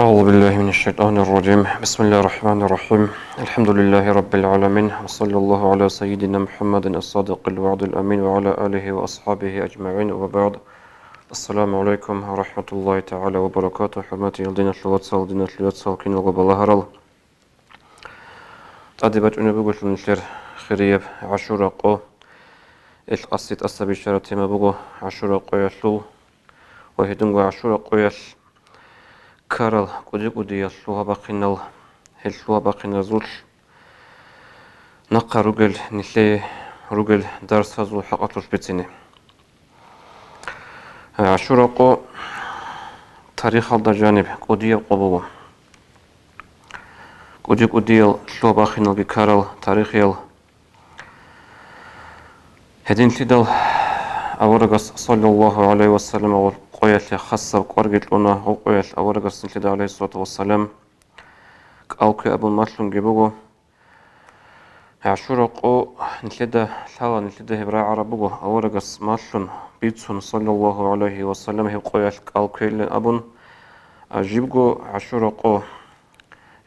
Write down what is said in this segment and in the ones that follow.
أعوذ بالله من الشيطان الرجيم بسم الله الرحمن الرحيم الحمد لله رب العالمين وصلى الله على سيدنا محمد الصادق الوعد الأمين وعلى آله وأصحابه أجمعين وبعد السلام عليكم ورحمة الله تعالى وبركاته حرمتي الدين الواتسال دين الواتسال كين وغبالهرال أدبت أنا بقول لنشر خريب عشورة قو القصيد أصبي شرط ما بقو عشورة قو يشلو وهدنغو عشورة قو يش كارل قدي يشلوها باقينال هلشلوها باقينا زول نقا رجل نسلي رجل درس هزو حقتلوش بتسيني عشورة قو تاريخ هذا جانب قدي قبوه قدي شلوها باقينال بكارل تاريخ يل هدين تدل أورغس صلى الله عليه وسلم وقويت خاصة قرقت لنا وقويت أورغس نتلد عليه الصلاة والسلام أوكي أبو المطلوم جيبوغو عشورة قو نتلد ثاوى نتلد هبراء عربوغو أورغس مطلوم بيتسون صلى الله عليه وسلم هي قويت أوكي لن أبون أجيبوغو عشورة قو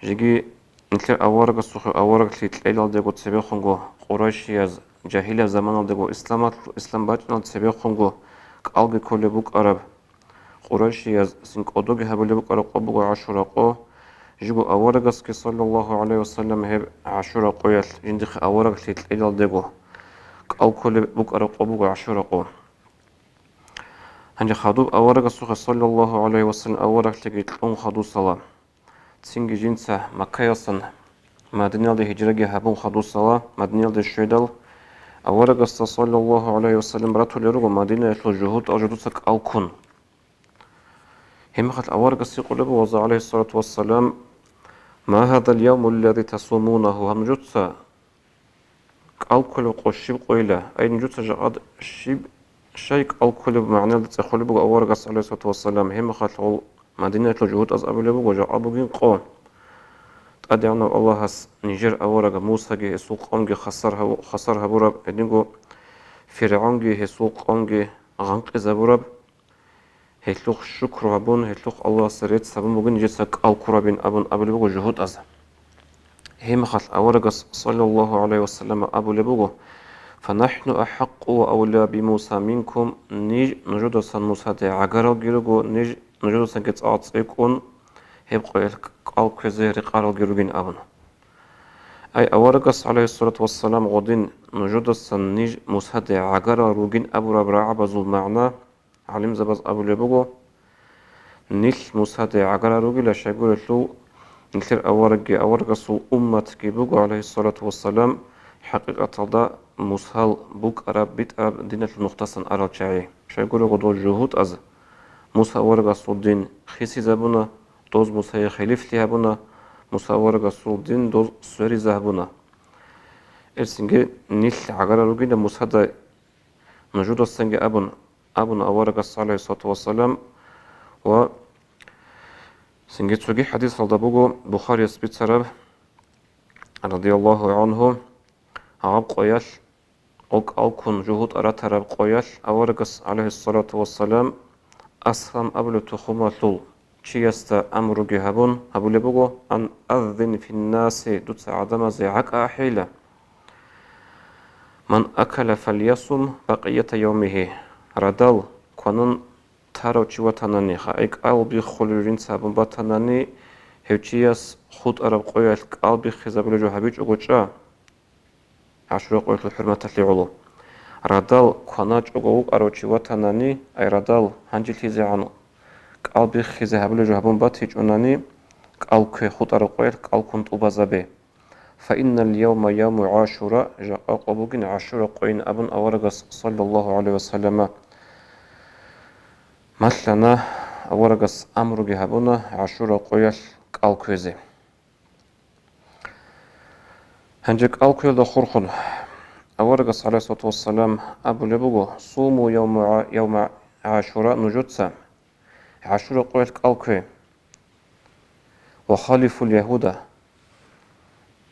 جيجي نتلد أورغس وخي أورغس لتليل ديغو تسبيخونغو قريش يز جاهلية زمان دغو إسلام باجنا تسبيق خونغو كالغي كل بوك عرب قريش يز سنك أدوغي هبل بوك عرب قبوغو عشورة قو جيغو أورغس كي صلى الله عليه وسلم هب عشورة قو يل جندخ أورغس لتليل دغو كال كل بوك عرب قبوغو عشورة قو هنجي خادوب أورغس صلى الله عليه وسلم أورغس لتلون خادو صلاة تسنجي جنسة مكة يصن مدينة هجرة هبون خادو صلاة مدينة الشيدل أورغس صلى الله عليه وسلم راتو لرغو مدينة يتلو جهود أجدوسك أو كن هم خط أورغس يقول وضع عليه الصلاة والسلام ما هذا اليوم الذي تصومونه هم جدسا أو كل قشيب قيلة أي جدسا جعد شيب شيك أو كل بمعنى تقول بو أورغس عليه الصلاة والسلام هم خط مدينة يتلو جهود أزأب لبو وجعبو جين قوم أدعنا الله هس نيجر أورغ موسى جه سوق أنجي خسرها برب إدينغو فرعون جه سوق أنجي غنق زبرب هتلوخ شكر هبون هتلوخ الله سريت سبب ممكن جسك أو كربين أبون أبو لبوغو جهود أز هم خل أورغ صلى الله عليه وسلم أبو لبوغو فنحن أحق وأولى بموسى منكم نيج نجد سن موسى دي عقرو جيرغو نيج نجد سن كت أعطيكون هيبقى أو كزير قالوا جروجين أبن أي أورغس عليه الصلاة والسلام غدين نجد السنيج مسهد عقر روجين أبو ربرع بزول معنا علم زبز أبو لبوغو نيل مسهد عقر روجي لا شيقول له نكثر أورغس أمة كيبوغو عليه الصلاة والسلام حقيقة دا مسهل بوك أراب بيت أراب دينة المختصن أراب شعي شيقول غدو جهود أز موسى أورغس الدين خيسي زبونا دوز موسى خليف لهبونا موسى ورغس الدين دوز سوري زهبونا إرسنجي نيل عقار روجين موسى دا نجود السنجي أبن أورغس عليه الصلاة والسلام و سنجي تسوجي حديث الدبوغو بخاري سبيتسرب رضي الله عنه عاب قياش أو كن جهود أراترب قياش أورغس عليه الصلاة والسلام أسلم قبل تخوما لول چيستا أمرو جهبون أبو لبوغو أن أذن في الناس دوت عدم زيعك أحيلة من أكل فليصم بقية يومه ردال كونن تارو چواتناني خايك قلبي خلورين سابن باتناني هوچياس خود أرب قويل قلبي خزابلو جو هبيج أغوچا عشرو قويل الحرمة لعلو ردال كوناج أغوغ أرو چواتناني أي ردال هنجل تيزي عنو قلبي خزه هبلو جهبون باتيج أناني قلب خود أرقويل قلب كنت أبازبه فإن اليوم يوم عاشوراء جاء قبوغين عاشوراء قوين أبن أورغس صلى الله عليه وسلم مثلنا أورغس أمر جهبونا عاشوراء قويل قلب كوزي هنجك قلب كويل خورخون أورغس عليه الصلاة والسلام أبو لبوغو صوموا يوم عاشوراء نجوتسا عاشوراء قويل قلقه وخالف اليهود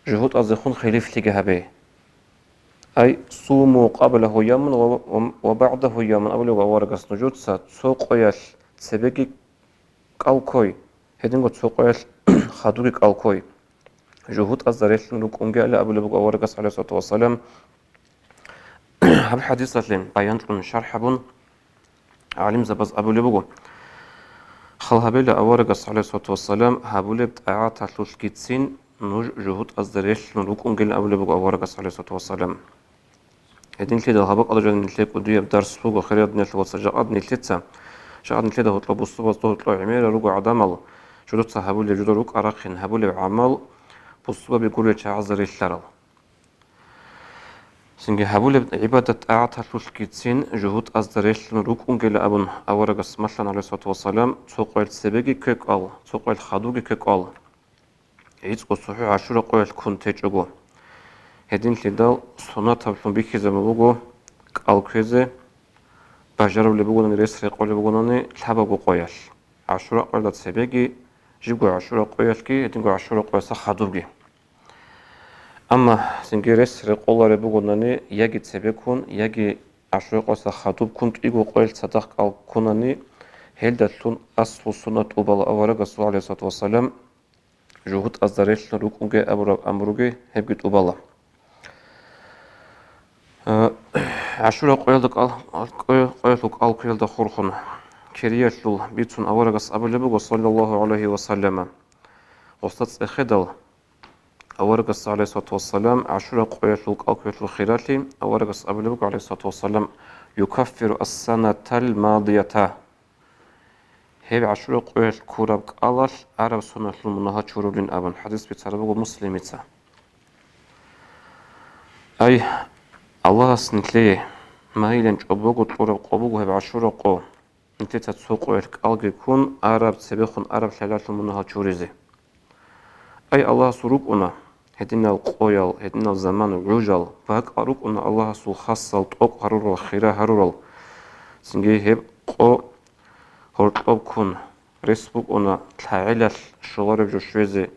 جهود أزخون خليف لجهبه أي صوموا قبله يوم وبعده يوم أبلغ ورقص نجود سات سوق قياش سبقي قلقوي هدينغو تسوقيل خادوغي قالكوي جهود أزدريشن لوك أنجا أبو لبوك أورغس عليه الصلاة والسلام هب حديثة لين بيان لون شرح بون عالم زبز أبو لبوك خل هبيل أورغس عليه الصلاة والسلام هبو لبت أعات هتلوش كيتسين نوج جهود أزدريشن لوك أنجا أبو لبوك أورغس عليه الصلاة والسلام هدين كده هبق أرجع نتلك ودي بدرس فوق وخيرات نتلك وسجاد نتلتها شغاد كده هطلب الصبح هطلب عميرة رجع عدمل شروط هبو اللي جدو روك أراخن هبو اللي عمل بالصبح بيقول لك عذر الشرل سنجي هبول عبادة أعطى الكيتسين جهود أصدريش لنروك أنجل أبن أورغس مثلا عليه الصلاة والسلام تسوق السبيجي كيك أل تسوق الخدوجي كيك أل عيد قصحي عشرة قوي كونتيج أجو هدين لدال صنع تبلون بيكي زمبوغو قال كيزي بجرب اللي بقولن ريس ريقو اللي بقولن تحبا قويش عشرة قوي سبيجي جيبو عشرة قويش كي هدين عشرة قوي خدوجي أما سنجرس رقولة ربعونني يجي تبكون يجي عشرة قصة خطوب كنت إيجو قيل صدق أو كونني هلدتون أصل سنة أبلا أورق الصلاة عليه الصلاة والسلام جهود أصدرش لروكونجي أمروجي هبجت أبلا عشرة قيلدك قيل دخورخن كرياتلو بيتون أورق أبلا صلى الله عليه وسلم وستة إخدال أورغس عليه الصلاة والسلام عشرة قويتلوك أو قويتلو خيراتي أورغس أبلغ عليه الصلاة والسلام يكفر السنة الماضية هي عشرة قويت كورابك الله عرب سنة المنها شرولين أبن حديث بتربو مسلميتا أي الله سنتلي ما هي لنج أبوغو تقورب قبوغو هي عشرة قو نتلي تتسوق قويتك ألغي كون عرب سبيخون عرب حلال المنها شوريزي أي الله سروق أنا هدينا القويل هدينا الزمان الرجال فهك أروق أن الله سو خاصة وطوق هرور الخيرة هرور سنجي هب قو هرطوب كون رسبوك أنا تعالى شغارب جو شويزي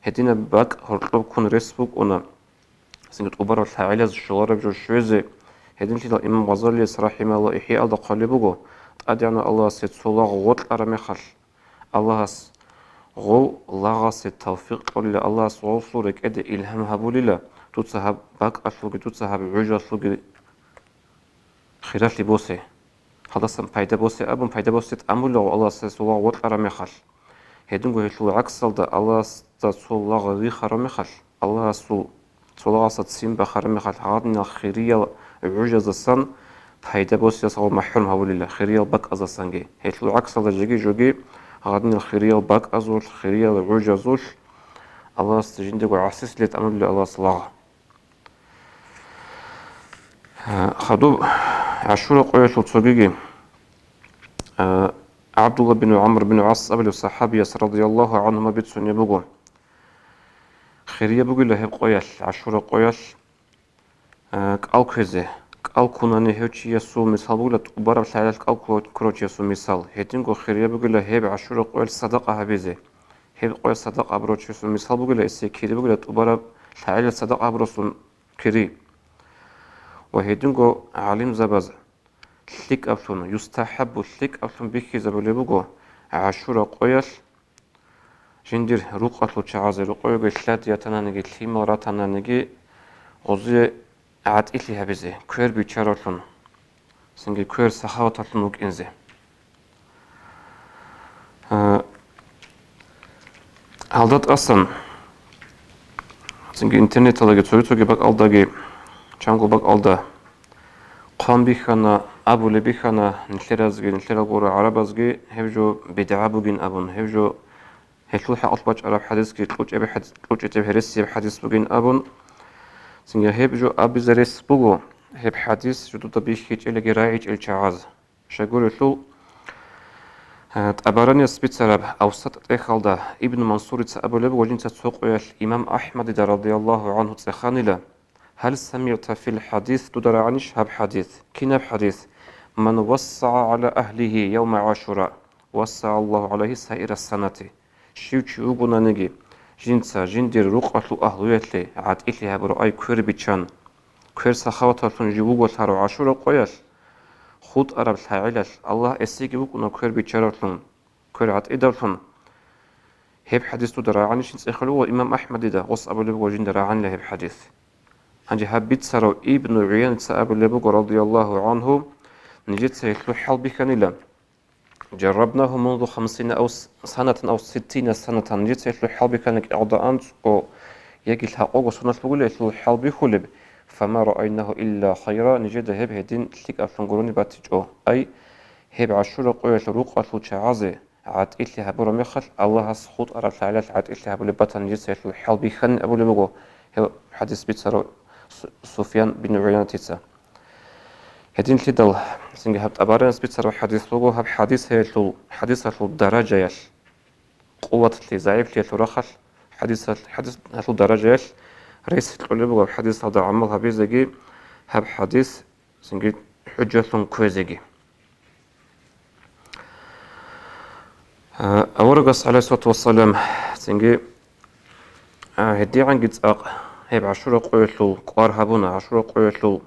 هدينا باك هرطوب كون رسبوك أنا سنجي تقبر تعالى شغارب جو شويزي هدين لي الإمام غزالي رحمه الله إحياء دا قلبوغو أدعنا الله سيد صلاح غوط أرميخل الله غو لغاس التوفيق قول الله سوال صورك أدي إلهام هبوليلا تتصهب باك أشلوك تتصهب عجو أشلوك خلاف لبوسي هذا سم فايدة بوسي أبن فايدة بوسي تأمل له الله سوال وط أرميخل هدونغو هشلو عكسل دا الله سوال غري خرميخل الله سوال غاس تسيم بخرميخل هادنا خيرية عجز السن فايدة بوسي سوال محرم هبوليلا خيرية باك أزاسنجي هشلو عكسل دا جوجي غادن الخيرية باك أزول الخيرية العوج أزول الله استجين دقو عسيس لي تأمل الله صلاة خدوب عشورة قوية وتصوغيجي عبد الله بن عمرو بن عاص أبل الصحابي رضي الله عنهما بيتسون يبقو خيرية بقو لهب قوية عشورة قوية كأو كيزي كأو كوناني هوتشي يسو مثال بقولة أبارا بحلال كأو كروتش يسو مثال هيتنكو خيرية بقولة هيب عشورة قويل صدقة هبيزي هيب قويل صدقة أبروتش يسو مثال بقولة إسي كيري بقولة أبارا بحلال صدقة أبروسون كيري وهيتنكو عالم زباز تلك أفلون يستحب تلك أفلون بيكي زبالي بقو عشورة قويل جندير روقة لوتشعازي روقة يقول ثلاث يتنانيجي تليم راتنانيجي غزي عاد إلي هبزي كوير بيتشارلون سنجي كوير سخاوتلون وك إنزي هالدات أصلا سنجي إنترنت لغي توجي باك ألداغي چانگو باك ألدا قام بيخانا أبو لبيخانا نتلرازغي نتلرغور عربازغي هبجو بدعابوغين أبون هبجو هتلوح أطباج عرب حديثكي تلوش أبي حديث تلوش أبي هرسي بحديث بوغين أبون سنجا هيب جو أبي زريس بوغو هيب حديث جو تطبيخيج إلى جرايج الجعاز شاقول له تأبراني سبيت سرب أوسط إخالدا ابن منصور تأبو لب وجين تسوق الإمام أحمد رضي الله عنه تخاني له هل سمعت في الحديث تدرى عنش هب حديث كناب حديث من وسع على أهله يوم عاشوراء وسع الله عليه سائر السنة شيو تشوغونا نجي جنسا جندير رقعة أهلويتلي عاد إلي هبرو أي كوير بيتشان كوير سخاوتلون جيبوغو تارو عاشورا قويل خود أرب الحاعلة الله أسيجي بوكونا كوير بيتشارلون كوير عاد إدارلون هب حديث تدراعني شنس إخلو إمام أحمد دا غص أبو لبق وجين دراعن له بحديث هنجي هبيت سرو ابن عيان أبو لبق رضي الله عنه نجد سيخلو حل بكنيلا جربناه منذ 50 أو سنة أو 60 سنة نجد سيخلو حل بكنك أعضاء أو يجي الحقوق سنة بقول يخلو حل بخلب فما رأيناه إلا خيرا نجد هب هدين تلك أفنقروني باتجو أي هب عشورة قوية روق أتلو شعازي عاد إتلي هبورا مخل الله سخوط أرى العلاج عاد إتلي هبولي بطن جيسي يتلو حال بيخن أبولي مغو هو حديث بيتسارو سفيان بن عيان تيتسا هدين تدل سنجي هبت أبارين بيتسارو حديث لغو هب حديث هيتلو حديث هتلو درجة يل قوة تلي زعيف لي يتلو رخل حديث هتلو درجة يل رئيس تلو لبغو حديث هذا عمل هبيزيجي هب حديث سنجي حجة كويزيجي أورقص عليه الصلاة والسلام سنجي هدي عن قد هيب عشرة قويتلو قوار هابونا عشرة قويتلو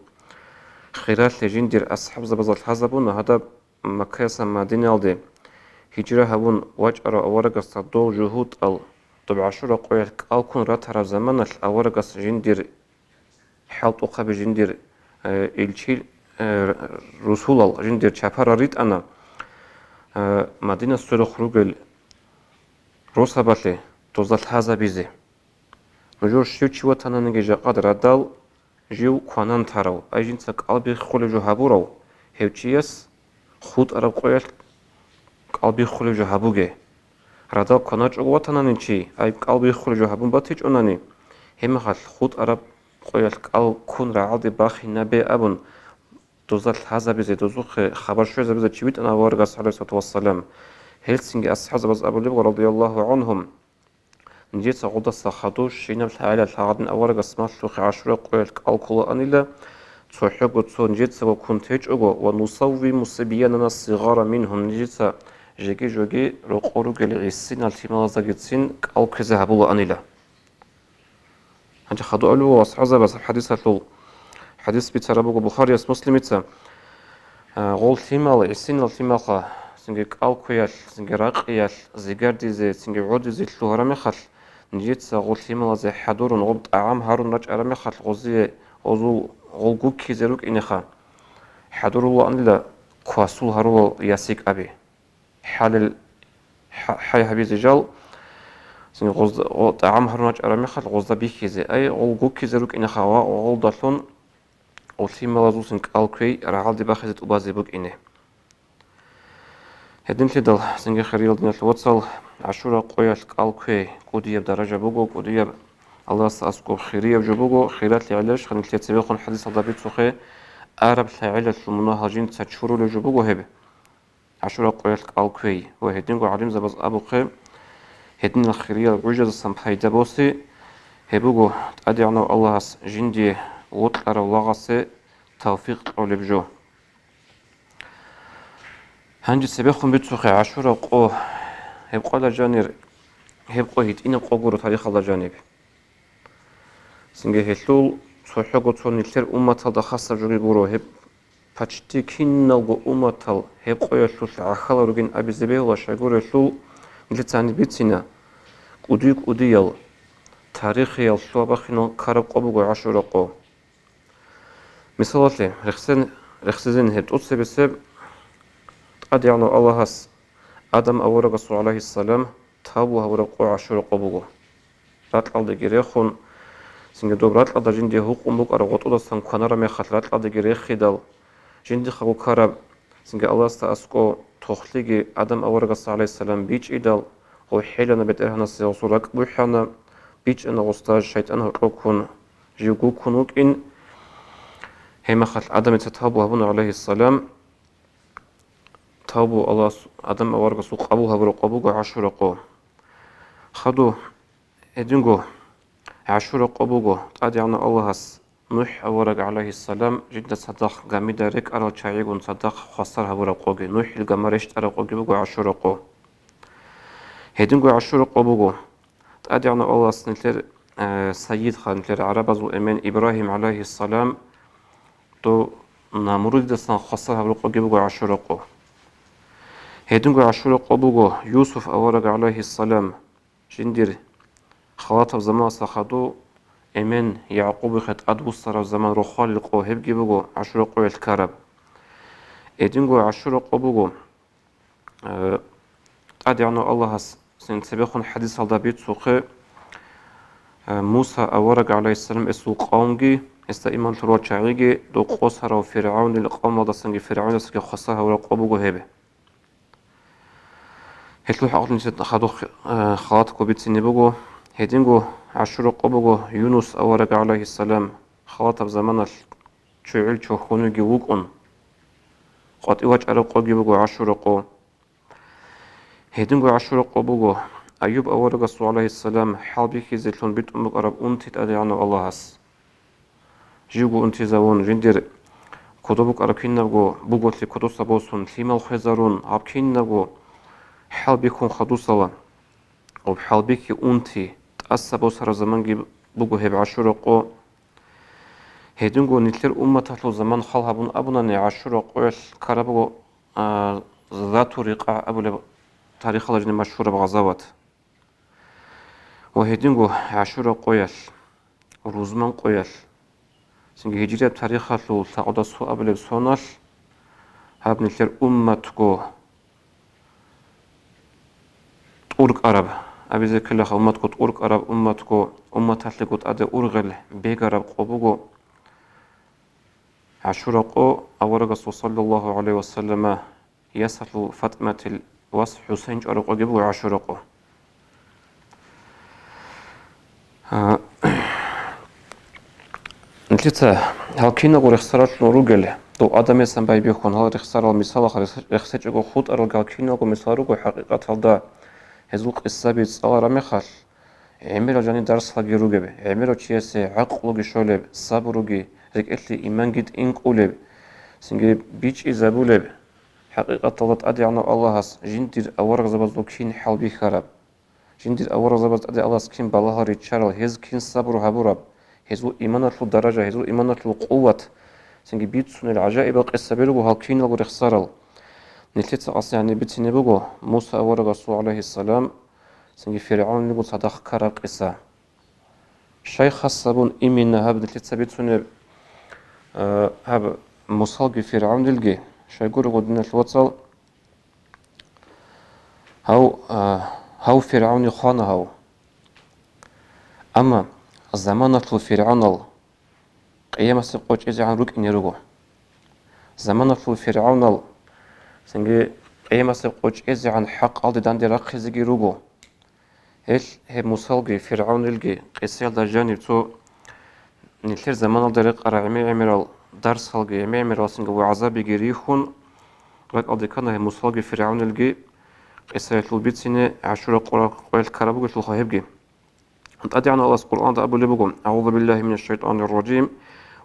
خيرات لجندير أصحاب زبزات هزبونا هذا مكاسا مدينة الدي هجرة هابون واجأر أورقص دول جهود طب عشرة قويت كون راتر زمان الأورقص جندير حالت أقاب جندير إلشيل رسول جندير شابر ريت أنا مدينة سورة خروج روسا باتلي توزات هذا بيزي نجور شيو تشوى تنانجي جا قادر دال جيو قوانان تارو أي جنسك قلبي خولي جو هابورو هيو تشيس خود أراب قويل قلبي خولي جو هابوغي رادال قناج أغوى تنانينشي أي قلبي خولي جو هابون باتيج أناني هم خال خود أراب قويل قل كون رعالدي باخي نبي أبون توزات هذا بيزي دوزوخ خبر شوية زبيزة تشويت أنا وارغس عليه الصلاة والسلام هلسنجي أصحاب أبو لبغ رضي الله عنهم نجيت غدا سخدوش شينا الحالة الحاضن أورق اسمه لوخ عشرة قويل كالكولا أنيلا تحق تو نجيت وكنت هجوغو ونصوي مصبيانا الصغار منهم نجيت جيجي جوجي رقورو العسين التمازا جتسين كالك ذهبوا أنيلا هنجي خدو ألو وصحزة بس الحديث هتلو حديث بيتربو بخاري اس مسلميتا غول تيمال عسين التماخا سنجي كالكويال سنجي راقيال زيجارديزي سنجي عوديزي تلو هرمي نجيت غول تيمال زي حضور نغلط أعام هارون رج أرمي غوزي غوزو غلقو كيزيروك إنخا حضور هو أنلا كواسول هارو ياسيك أبي حال حي حبيزي جال سنجي غوز أعام هارون رج أرمي غوزا بيكيزي أي غلقو كيزيروك إنخا وغل دالون غول تيمال زو سنجي كالكوي رعال دي باخيزت أبازي بوك إنه هدين تدل سنجي خريل دين الوصل عشرة قوية الكالكوي قودية بدرجة بوغو قودية الله سأسكو خيرية بجبوغو خيرات لعلاش خلين تيتسبيقون حديث الضبيط سوخي أرب لعلاش المناهجين تشورو لجبوغو هبه عشرة قوية الكالكوي وهدين عليم زبز أبوخي هدين الخيرية العجز السمحي دبوسي هبوغو تأدعنا الله جندي وطلر ولاغسي توفيق أولبجو هنجي سبيخون بيتسوخي عشورة قو هبقى لجانير هبقى هيتين قوغورو تاريخ لجانب سنجي هيتلول سوحيقو توني لتر أمتال دا خاصة جوري بورو هب پاچتي كينالغو أمتال هبقى يتلول عخالا روغين أبي زبيهولا شاقور يتلول نلتاني بيتسينا قديال تاريخي يالشوا باخينو كارب قبوغو عشورة قو مثالاتي رخصزين هبت أتسي بسب أدعنا الله آدم أورغسو عليه السلام تابوها ورقو عشر قبوغو راتل دقيريخون سنجي دوب راتل دا جندي حقوق مبوك أرغوطو دا سنكوانارا ميخات راتل دقيريخي دال جندي خاقو كارب سنجي الله استأسكو توخليجي آدم أورغسو عليه السلام بيج إدال وحيلنا بترهنا سيغسو ركبو حانا بيج أنا غستاج شيطان هرقوكون جيوغو كونوك إن هيما خات آدم تتابو هبون عليه السلام تابو الله آدم أورغسو قبوها ورقبوغو عشر قو خدو هدينغو عشر قبوغو تادعنا الله نوح أورغ عليه السلام جدا صدق غامي دارك أرال شايغون صدق خسرها ورقوغي نوح الغمارشت أرقوغي بوغو عشر قو هدينغو عشر قبوغو تادعنا الله سنتر سيد خانتر عربزو أمين إبراهيم عليه السلام تو نامرود دسان خسرها ورقوغي بوغو عشر قو هدينغو عشر قبوغو يوسف أورغ عليه السلام جندير خلاطة زمان سخدو إمن يعقوب خد أدو صار زمان رخال القوهب جيبوجو عشر قوي الكرب إدينجو عشر قبوجو أدي عنو الله سنتبخون حديث هذا بيت سوق موسى أورق عليه السلام السوق قومجي استإيمان تروى شعيجي دو قصر وفرعون القوم ودا سنجي فرعون سنجي خصها ولا قبوجو هبه هتلو حقل نسيت خدو خلاطكو بيت سنبوجو هدينجو عشر قبوجو يونس أورق عليه السلام خلاطة بزمان شعيل شوخونو جوقون قد إيواج أرقو جيبوجو عشر قو هدينجو عشر قبوجو أيوب أورق عليه السلام حالبي كيزيتلون بيت أمك أرب أنتي أدي عنو الله هس جيوجو أنتي زاون جندير كتبك أركين نبغو بوجوت لي كتب سبوسون ثيمال خزارون عبكين نبغو حالبيكون خدوسلا وبحالبيكي أنتي تأسبوس هر زمان جيب بوجو هب عشر قو هدينجو نتلر أمة تحلو زمان خالها بون أبونا ني عشر قوش كربو ذات رقع أبو تاريخ لجنة مشهورة بغزوات وهدينجو عشر قويش روزمان قويش سنجي هجرية تاريخ لو تقعد سو أبو سوناش هاب نتلر أمة تقو تورك عرب أبي زي كل أمة تقو تورك عرب أمة تقو أمة تحلقو تأدي أورغل بيق عرب قبوغو عشر قو أورغ صلى الله عليه وسلم يسأل فاطمة الوصف حسين جارق جيبو عشر قو نتلتا هالكينا غو رخصارات نوروغل دو آدم يسان باي بيخون هال رخصار المثال رخصيج غو خود أرغ هالكينا غو مثالو غو حقيقة هالدا هزوق السابي تصال رميخال عميرو جاني درس هاجيرو جبه عميرو تشيسي عقلوغي شولب صبروغي ريك إتلي إيمان جد إنك أولب سنجي بيج إزابولب حقيقة الله أدي عنا الله هس جندير أورغ زبازو كين حالبي خراب جندير أورغ زباز أدي الله سكين بالله ريتشارل هز كين صبر هبورب هزو إيمانة الدرجة هزو إيمانة القوة سنجي بيتسون العجائب القصة بيلغو هالكين لغو رخصارل نتلت أصلا يعني بيتسي نبغو موسى أورغ صلى عليه السلام سنجي فرعون نبغو صدق كراب قصة شيخ الصابون إيمين هاب نتلت بيتسون هاب مصالجي فرعون للجي شايقول غدنا الوصل هاو فرعون خانه هاو أما زمانة فرعون قيامة سقوط إذا عن رك إنيرجو زمانة فرعون سنجي قيامة سقوط إذا عن حق على دان درق زجي رجو إيش هي مصالجي فرعون للجي قصير درجاني تو نتلر زمان درق أرعمي عمرال درس هالجي عمي عمرال سنجي وعذاب يجريخون لك أديكنا هي مصالجي فرعون للجي قصير البيتسينة عشرة قوال كربوج الخهيبجي أنت عن الله القرآن أبو لبقم أعوذ بالله من الشيطان الرجيم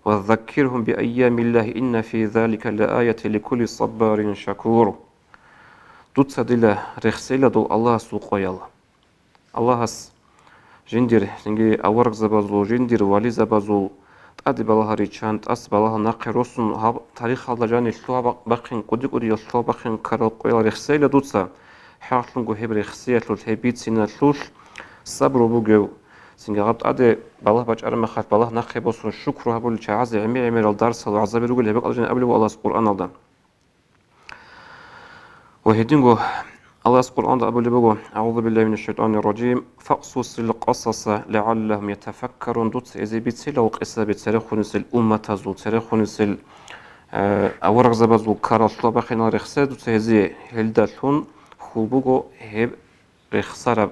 وذكرهم بأيام الله إن في ذلك لآية لكل صبار شكور تتصدل رخصيلة دو الله سوق يلا الله جندير سنجي أورق زبازو جندير والي زبازو تأدي بالله ريشان تأس بالله ناقروسن تاريخ الله جاني شلوا بقين قدي قدي شلوا بقين كارل قويل رخصيلة دوتسا حاطلنجو هب رخصية للهبيت سنة لوش صبر بوجو سنجي غبط أدي بالله بجار مخاف بالله ناقبوسن شكر هبول شعاز عمي عمي الدرس العذاب رجل هبق الله قبل والله القرآن الله وهدينجو الله القرآن أبو لبقو أعوذ بالله من الشيطان الرجيم فاقصص القصص لعلهم يتفكرون دوت إذا بيتسل أو قصة بتسرخون سل أمة تزو تسرخون سل أورق زبازو كارل طلبة خنا رخصة دوت هذه هلدتون خوبوجو هب رخصة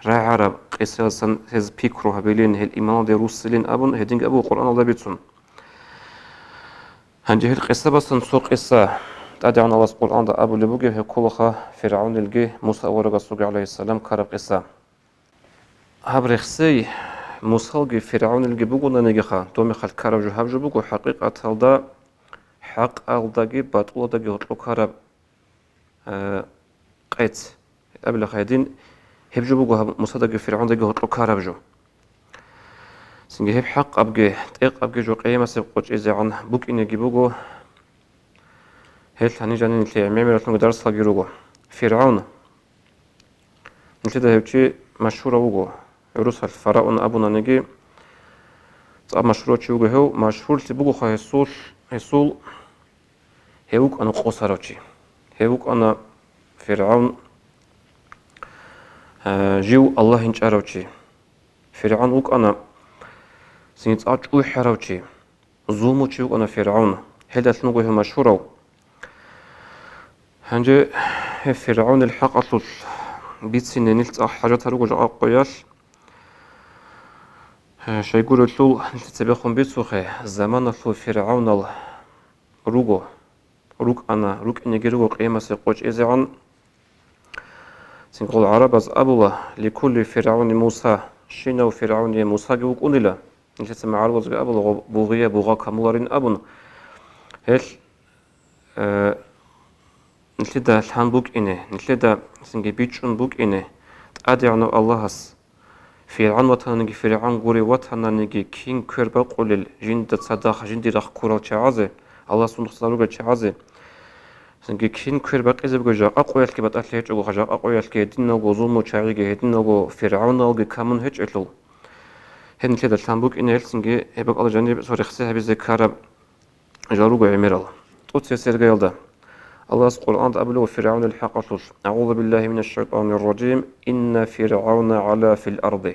رعرب قصة سن هز بيكرو هبلين هل إيمان دروسلين أبون هدينج أبو القرآن الله بيتون هنجه القصة بس نسوق قصة تأدي عن الله القرآن ده أبو لبوجه هي كلها فرعون الجه موسى ورقة عليه السلام كرب قصة هبرخسي موسى فرعون الجه بقولنا نجخا تومي خل كرب جو هبجو بقول حقيقة هذا حق ألداجي بطول داجي هتلو كرب قيت قبل خيدين هبجو بقول موسى داجي فرعون داجي هتلو كرب جو سنجي هب حق أبجي تق أبجي جو قيمة سبقوش إذا عن بوك إني جيبوجو هل هنيجي نتلي عميمي رتلو درس هاجيروجو فرعون نتلي ده هبشي مشهورة وجو عروس الفراعنة أبونا نجي طب مشهورة شو هو مشهور تبغوا خيسول هيسول هيوك أنا قصرتشي هيوك أنا فرعون جيو الله إنش أروتشي فرعون وك أنا سنت أوي حروتشي زومو تشيوك أنا فرعون هذا تنوجه مشهورة هنجي فرعون الحق أصل بيت سنين نلت حاجات هروج جاء قياس شيء يقول له تتبعهم بيت سخة زمان في فرعون روجو روك إني جرو قيمة سقوش إذا عن سنقول العرب از أبوه لكل فرعون موسى شنو فرعون موسى جوك أنيلا نلت مع الوز أبوه بوغية بوغا كمولارين أبون هل نتلدا الحان بوك إنه نتلدا سنجي بيتشون بوك إنه أدعنا الله هس فرعون وطننجي فرعون غوري وطننجي كين كربا قولل جند صداخ جندي رخ كورال شعازه الله سبحانه وتعالى شعازه سنجي كين كربا قزب جا أقويل كي بتأثير جو خجا أقويل كي دينا وظلم وشعيجي دينا وفرعون ألقي كمن هج إتلو هن نتلدا الحان بوك إنه سنجي هبق الله جانب سوري خسيها بذكر جاروجو عميرال توت يسير قيلدا الله القرآن أبلغ فرعون الحق أعوذ بالله من الشيطان الرجيم إن فرعون علا في الأرض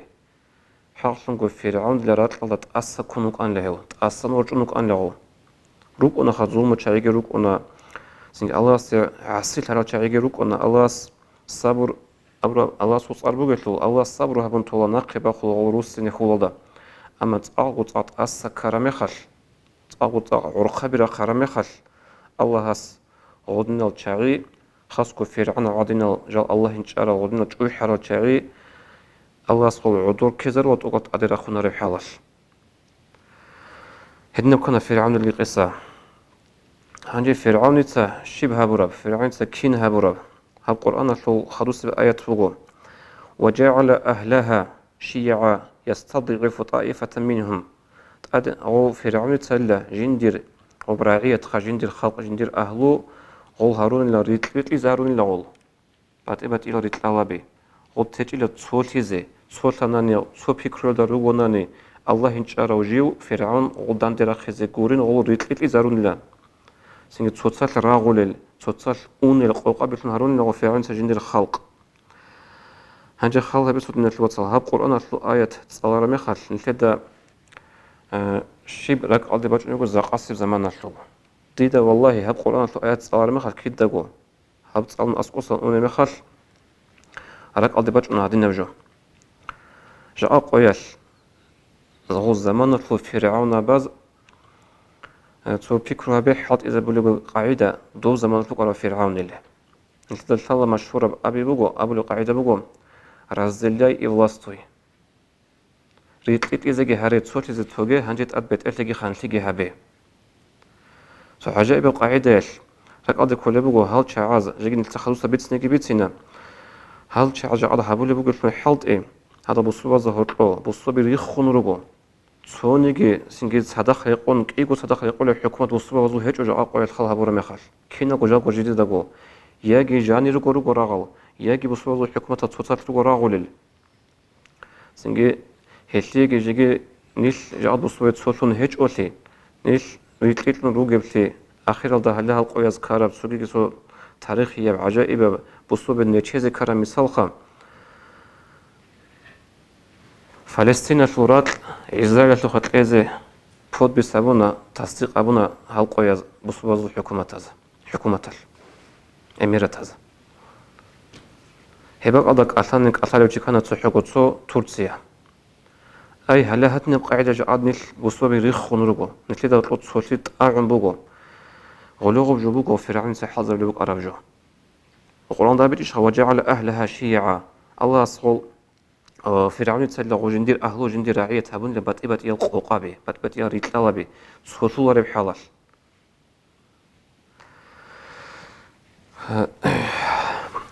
حقا فرعون لرات الله تأسى كنوك أن له تأسى نورجنوك أن له روك أنا خزوم وشعيق روك أنا سنج الله عسيل هرا شعيق روك أنا الله صبر الله صار بقتلو الله صبر هبن طول ناقبة خلو روس نخولدا أما تأغط أسى كرمخش تأغط عرقة برا كرمخش الله هس غدنا الشعي خاصكو فرعون عدنا جال الله إنشارا غدنا تشوي حرا الشعي الله سقول عدور كزر وتوقت أدير أخونا ريحالش هدنا كنا فرعون اللي قصة هنجي فرعون يتا شبه برب فرعون يتا كين هبرب هالقرآن شو خروس بآيات فوقو وجعل أهلها شيعا يستضعف طائفة منهم أو فرعون يتا جندير وبراعية جندير خلق جندير أهلو غول هارون لا ريتلي زارون لا غول بات إلى ريتل الله غول تجي لا صوتيزي صوتاناني صو فكر دارو وناني الله إنشارا وجيو فرعون غول داندرا خزي غورين غول ريتلي زارون لا سنجد صوتسال راغول صوتسال أون القوقا بيتن هارون لا فرعون سجندير خلق هنجي خالها بيسود من الوصل هاب قرآن آيات تصالر مخال نتدا شيب راك قلبي باش نقول زقاسي زمان نشلو ديدا والله هاب قرآن آيات تصالر مخال كيد دقو هاب تصال أسقصا أون مخال راك قلبي باش نهدي نبجو جاء قويش زغو زمان نشلو فرعون باز تو فكرها به حط إذا بلغ قاعدة دو زمان نشلو على فرعون الله نتدا الثالة مشهورة بأبي بقو أبو القاعدة بقو رازدلي إفلاستوي ريتليت إذا جهرت صوت إذا توجه هنجت أثبت إرتجي خانتي هبه فعجائب القاعدة رك أدي كل بقول هل شعاز جينا التخلص بيت نجي بيتنا هل شعاز على حبول بقول في حلط إيه هذا بصوا ظهر له بصوا بيريخون رجو ثونيجي سنجيز صدق يقون كيجو صدق يقول الحكومة بصوا وزو هيج وجا أقوى الخلا هبور مخال كنا جوجا جديد دقو يجي جاني رجو راغل يجي بصوا وزو الحكومة تصوت رجو راغل سنجي هتليجي جيجي نيل جاد بصوت صوتون هيج أولي نيل ريتليت من روجبتي آخر الده هلا القوي أذكار بسوقي سو تاريخي عجائب بصوب النتيجة كرا مثال خام فلسطين الفورات إسرائيل الخط إزه فوت بسبونا تصديق أبونا هالقوي بصوب حكومة الأميرات هذا هبق أدق أثانك أثاري وجكنا تحقق تركيا أي هلا هتني بقاعدة جاد نيل بصوب ريخ خنرجو نتلي ده طلعت صوتيت أعم بوجو غلوغ بجوبوجو فرعون سحضر لبوك أرجو القرآن ده بيتش وجعل أهلها شيعا الله سقول فرعون يتسلق جندير أهله جندير رعية هبون لبات يلقوقابي بات يريتلابي صوتو رب حلال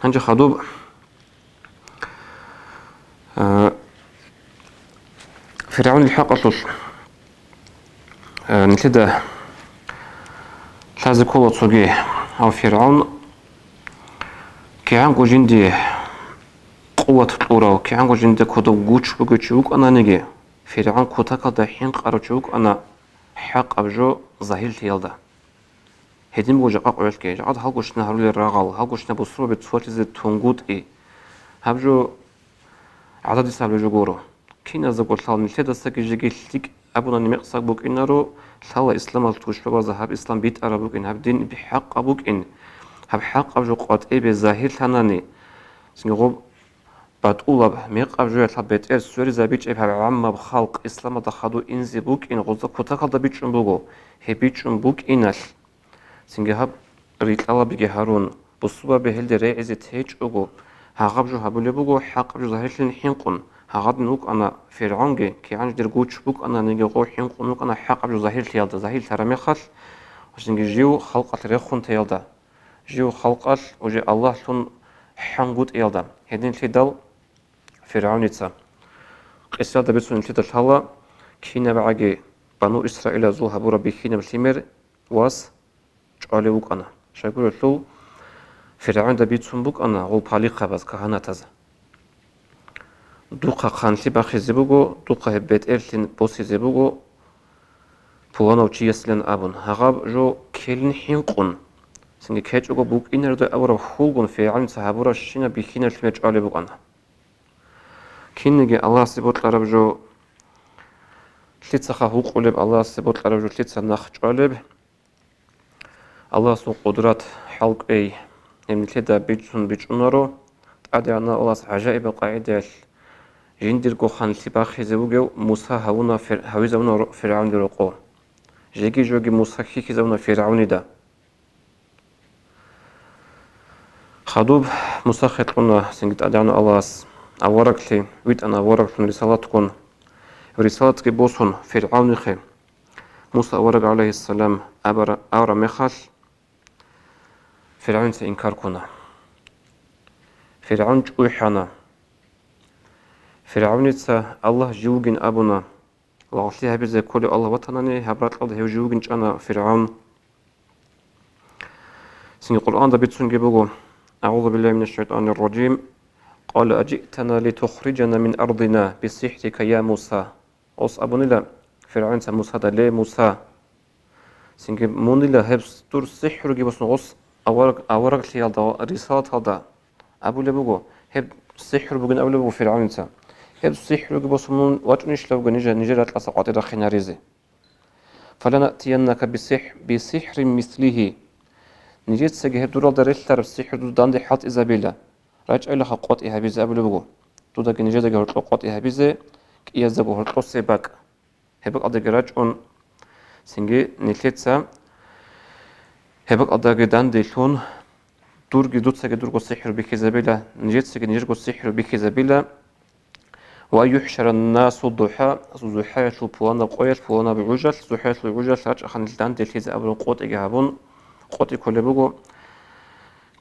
هنجي خدوب فرعون الحق أصل نتلده لازم كل تصقي أو فرعون كيان جندي قوة الطورة كي عنقو جند كودو غوش بغوشوك أنا نيجي فرعون كوتاكا دا حين قاروشوك أنا حق أبجو ظاهر تيالدا هدين بوجا قاقوش كي جعاد هاقوش نهارولي الرغال هاقوش نبصرو بتسواتي زي تونغوت إي هابجو عدد سالو جوغورو كينا زغو تلال نلتدا ساكي جيجي تلتيك أبونا نميقساك بوك إنارو تلال إسلام التوش بوازا هاب إسلام بيت أرابوك إن هاب دين بحق أبوك إن هاب حق أبجو قوات إي بظاهر تاناني سنغوب باتولاب ميق أبجو يتلاب بيت إير سوري زابيج إبهاب عامة بخالق إسلام دخادو إنزي بوك إن غوزا كوتاكال دا بيچون بوغو هي بيچون بوك إنال سنغهاب ريتلالا بيجي هارون بصوبة بهل دي ريعزي تهيج أوغو هاغاب جو هابولي بوغو حق أبجو ظاهر لين حينقون هاغاد نوك أنا فرعونجي كي عنج دير غوش بوك أنا نيجي غو حينقون نوك أنا حق أبجو ظاهر تيالدا ظاهر ترامي خال وشنجي جيو خلقات ريخون تيالدا جيو خلقات وجي الله لون حنقود إيالدا هدين تيدال فرعونيتسا قصة دبيتسون تيدال هلا كينا بعجي بنو إسرائيل زو هبورا بكينا بالتمر واس جعلي بوك أنا شاكور لو فرعون دبيتسون بوك أنا غو بالي خبز كهانا تزا دوقا خانتي باخي زبوغو دوقا هبيت إرتين بوسي زبوغو بوانا وچي يسلن أبون هغاب جو كيلن حينقون سنجي كيج أوغو بوك إنر دو أورا خولغون فرعون سهبورا شينا بكينا التمر جعلي بوك أنا كينجي الله سبوت لارب جو تلتسا خاوق ولب الله سبوت لارب جو تلتسا ناخ جعلب الله سو قدرات حلق أي يعني تلدا بيجون بيجونارو أدي أنا الله عجائب قاعدة جندير كو خان سباخي زوجو موسى هاونا هاويزونا فرعون دروقو جيجي جوجي موسى كيكي زونا فرعون دا خدوب موسى خطونا سنجت أدي أنا الله أورقلي ويت أنا أورقلي رسالتكم رسالتك بوسون فرعون خي موسى أورق عليه السلام أورا مخال فرعون سإنكار كنا فرعون جوحنا فرعون يتسا الله جوجين أبونا وغلتي هبزي كل الله وطنني هبرات الأرض هيو جوجين أنا فرعون سنة القرآن دا بيتسون جيبوغو أعوذ بالله من الشيطان الرجيم قال أجئتنا لتخرجنا من أرضنا بسحرك يا موسى أص أبوني لا فرعون سا موسى دا لي موسى سنة موني لا هبس دور سحر جيبوسن غص أورق لي هذا رسالة هذا أبو لبوغو هب سحر بوغن أبو لبوغو فرعون سا هب سحر جيبوسن واتنيش لو نيجرات لسقاط رخنا رزي فلنأتينك بسحر مثله نجيت سجه دور دريل ترى السحر دو داندي حط إزابيلا راجع لها قوت إيها بيزا أبو لبوغو دو داك نجيت جه قوت إيها بيزا كي يزبو هرقص سباك هبك أدق راجعون سنجي نلتسا هبك أدق داندي لون دورجي دوت سجه دورجو السحر بكذابيلا نجيت سجه نجيرجو السحر بكذابيلا ويحشر الناس الضحى الضحى يطلب فوانا قويت فوانا بعجل الضحى يطلب بعجل ساعات أخن الداندي الكيزا أبو قوت إجابون قوتي كل بوجو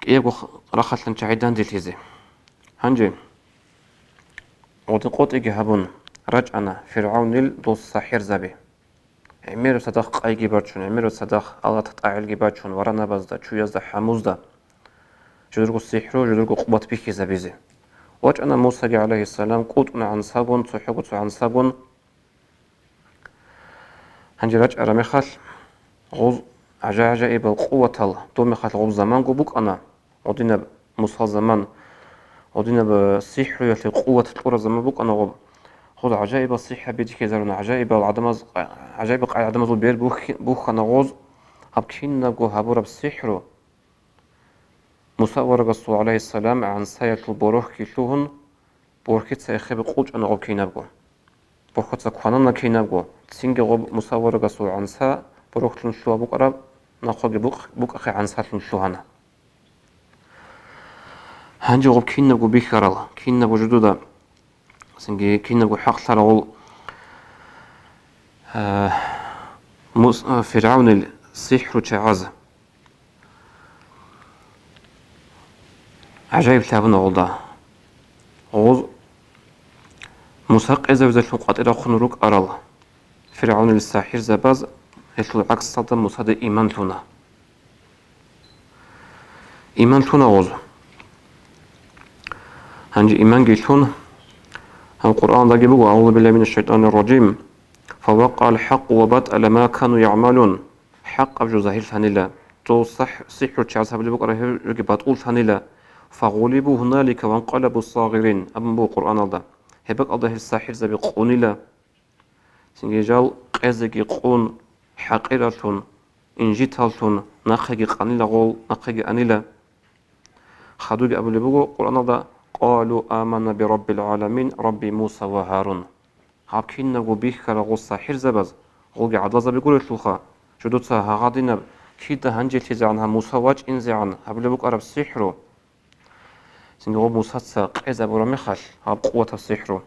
كيجو رخص لنشاهدان دي تيزي هنجي ودي قوت إجابون رجعنا فرعون دو الساحر زبي عميرو صدق أي جبارشون عميرو صدق الله تتعال جبارشون ورانا بزدا شو يزدا حموزدا جدرقو السحرو جدرقو قبط بيكي زبيزي وجعنا موسى عليه السلام قوتنا عن صابون صحقو عن صابون هنجي رجع رميخال غوز عجائب القوة الله دومي خاطر غوز زمان قبوك أنا ودينا موسى زمان ودينا بالسحر يلي قوة القرى زمان بوك أنا غوب خذ عجائب الصحة بيدي كيزارون عجائب العدمز عجائب العدمز البير بوخ أنا غوز هبكين نبقو هبورا بالسحر موسى ورقصو عليه السلام عن ساية البروح كيشوهن بوركيت سيخيب قوج أنا غوب كي نبقو بوركيت ساقوانانا كي نبقو تسينجي غوب موسى ورقصو عن سا بروح تنشوها بوك أراب ناخوغي بوك أخي عن سا تنشوهانا هنجي غوب كي نبقو بيكارال كي نبقو جدودا سنجي كي نبقو حق سارغول فرعون السحر تعاز عجائب تابنا غلدا غوز مساق إذا وزلتو قاتل خنروك أرال فرعون الساحر زباز هتلو عكس صدام مصاد إيمان لنا غوز هنجي إيمان جيشون القرآن ده جيبه أعوذ بالله من الشيطان الرجيم فوقع الحق وبطل ما كانوا يعملون حق أبجو ظاهر ثانيلا تو صح وتشعز هبلي بقرة هيجي بطول ثانيلا فغلبوا هنالك وانقلبوا الصاغرين أبن قرآن ده هبك الله الساحر زبي قونيلا سنجيجال قزقي قون حقيرة إنجي تالتون نخجي قنيلا غول نخجي أنيلا خدوج أبو لبوغو قرآن ده قالوا آمنا برب العالمين ربي موسى وهارون هابكين نغو بيخ كرغو ساحر زبز غوغي عدل زبي قول التوخا شدوتا هغادينا كيدا هنجي تيزعنها موسى واج إنزعن أبو لبوغ أرب سيحرو سنغو موسى تساق إذا برا مخال هاب قوة السيحرو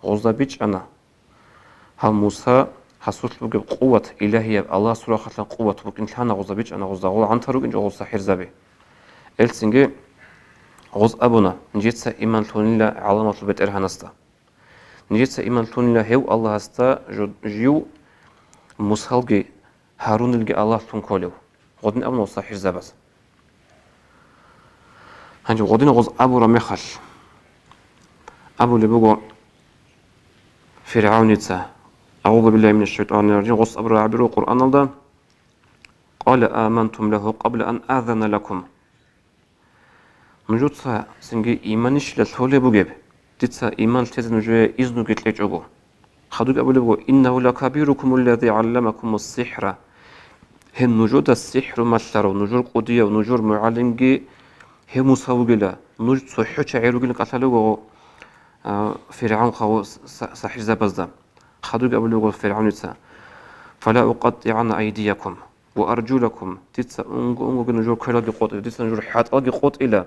غوزا بيج أنا هل موسى حسوت بوغ قوة إلهية الله سورة خطلان قوة بوغ إنتانا غوزا بيج أنا غوزا غول عنتروغ إنجو غوز ساحر زبي إلسنغي غوز أبونا نجيتسا إيمان تونيلا علامة البيت إرهانستا نجيتسا إيمان تونيلا هيو الله هستا جيو مسهلجي هارون الجي الله تونكوليو غودين أبونا صحيح زباز هنجي غودين غوز أبو رميخل أبو اللي بقو فرعون يتسا أعوذ بالله من الشيطان الرجيم غوز أبو رعبرو قرآن الله قال آمنتم له قبل أن آذن لكم نجوتسا سنجي إيمانش للثولي بوجب تتسا إيمان تزن جوه إذنو قتلج أبو خدوك أبو لبو إنه لكبيركم الذي علمكم السحر هم نجود السحر مشتر ونجور قدية ونجور معلمجي هم مساوجلا نجد صحة عيروجل قتلوا فرعون خو سحر زبزدا خدوك أبو لبو فرعون تتسا فلا أقطعن أيديكم وأرجلكم تتسا أنجو نجور كلاجي قط تتسا نجور حات أجي قط إلى